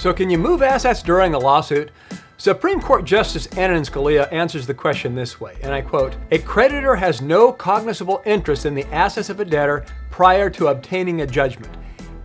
So can you move assets during a lawsuit? Supreme Court Justice Antonin Scalia answers the question this way, and I quote, "A creditor has no cognizable interest in the assets of a debtor prior to obtaining a judgment.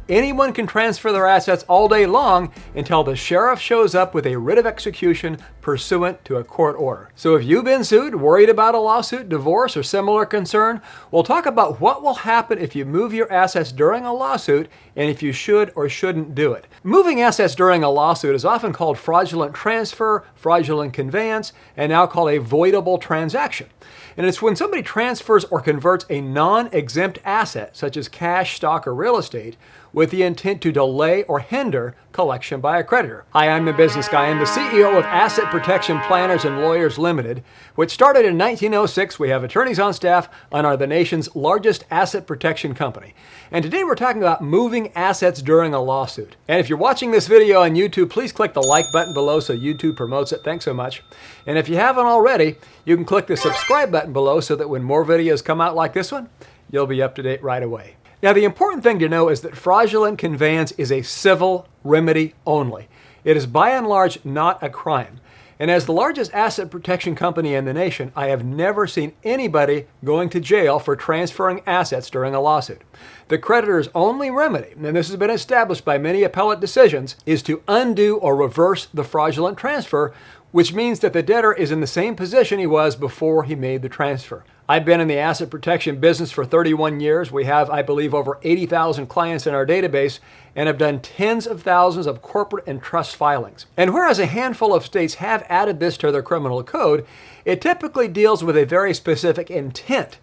Anyone can transfer their assets all day long until the sheriff shows up with a writ of execution pursuant to a court order." So if you've been sued, worried about a lawsuit, divorce, or similar concern, we'll talk about what will happen if you move your assets during a lawsuit and if you should or shouldn't do it. Moving assets during a lawsuit is often called fraudulent transfer, fraudulent conveyance, and now called a voidable transaction. And it's when somebody transfers or converts a non-exempt asset, such as cash, stock, or real estate, with the intent to delay or hinder collection by a creditor. Hi, I'm the business guy. I'm the CEO of Asset Protection Planners and Lawyers Limited, which started in 1906. We have attorneys on staff and are the nation's largest asset protection company. And today we're talking about moving assets during a lawsuit. And if you're watching this video on YouTube, please click the like button below so YouTube promotes it. Thanks so much. And if you haven't already, you can click the subscribe button below so that when more videos come out like this one, you'll be up to date right away. Now, the important thing to know is that fraudulent conveyance is a civil remedy only. It is by and large not a crime. And as the largest asset protection company in the nation, I have never seen anybody going to jail for transferring assets during a lawsuit. The creditor's only remedy, and this has been established by many appellate decisions, is to undo or reverse the fraudulent transfer, which means that the debtor is in the same position he was before he made the transfer. I've been in the asset protection business for 31 years. We have, I believe, over 80,000 clients in our database and have done tens of thousands of corporate and trust filings. And whereas a handful of states have added this to their criminal code, it typically deals with a very specific intent.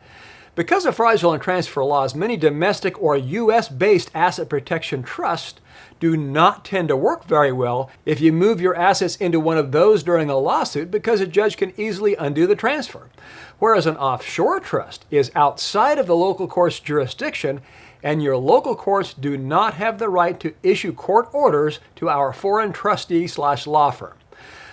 Because of fraudulent transfer laws, many domestic or U.S.-based asset protection trusts do not tend to work very well if you move your assets into one of those during a lawsuit because a judge can easily undo the transfer. Whereas an offshore trust is outside of the local court's jurisdiction and your local courts do not have the right to issue court orders to our foreign trustee/law firm.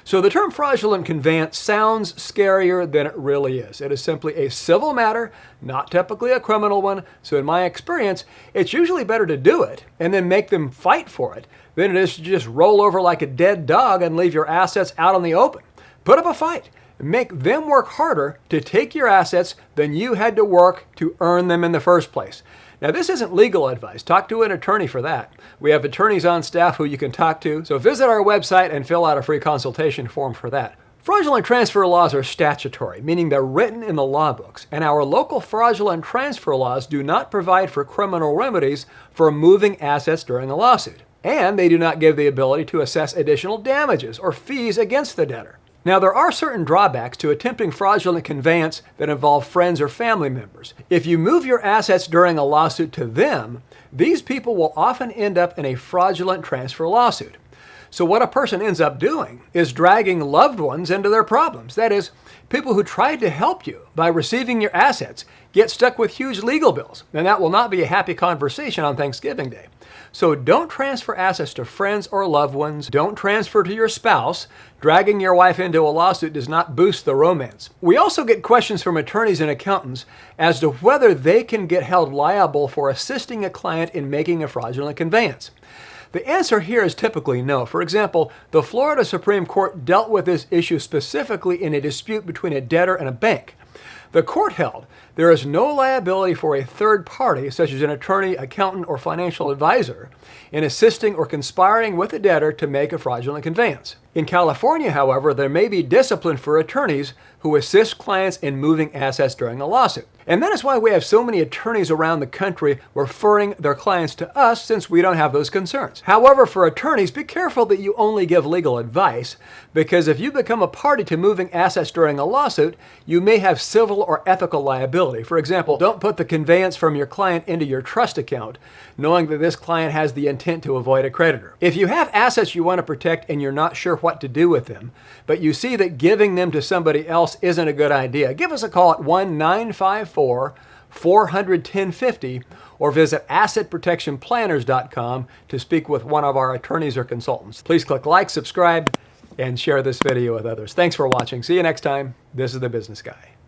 So the term fraudulent conveyance sounds scarier than it really is. It is simply a civil matter, not typically a criminal one. So in my experience, it's usually better to do it and then make them fight for it than it is to just roll over like a dead dog and leave your assets out in the open. Put up a fight. Make them work harder to take your assets than you had to work to earn them in the first place. Now, this isn't legal advice. Talk to an attorney for that. We have attorneys on staff who you can talk to, so visit our website and fill out a free consultation form for that. Fraudulent transfer laws are statutory, meaning they're written in the law books, and our local fraudulent transfer laws do not provide for criminal remedies for moving assets during a lawsuit. And they do not give the ability to assess additional damages or fees against the debtor. Now, there are certain drawbacks to attempting fraudulent conveyance that involve friends or family members. If you move your assets during a lawsuit to them, these people will often end up in a fraudulent transfer lawsuit. So what a person ends up doing is dragging loved ones into their problems. That is, people who tried to help you by receiving your assets get stuck with huge legal bills, and that will not be a happy conversation on Thanksgiving Day. So don't transfer assets to friends or loved ones. Don't transfer to your spouse. Dragging your wife into a lawsuit does not boost the romance. We also get questions from attorneys and accountants as to whether they can get held liable for assisting a client in making a fraudulent conveyance. The answer here is typically no. For example, the Florida Supreme Court dealt with this issue specifically in a dispute between a debtor and a bank. The court held there is no liability for a third party, such as an attorney, accountant, or financial advisor, in assisting or conspiring with a debtor to make a fraudulent conveyance. In California, however, there may be discipline for attorneys who assist clients in moving assets during a lawsuit. And that is why we have so many attorneys around the country referring their clients to us, since we don't have those concerns. However, for attorneys, be careful that you only give legal advice, because if you become a party to moving assets during a lawsuit, you may have civil or ethical liability. For example, don't put the conveyance from your client into your trust account, knowing that this client has the intent to avoid a creditor. If you have assets you want to protect and you're not sure what to do with them, but you see that giving them to somebody else isn't a good idea, give us a call at 1-954-400-1050 or visit assetprotectionplanners.com to speak with one of our attorneys or consultants. Please click like, subscribe, and share this video with others. Thanks for watching. See you next time. This is The Business Guy.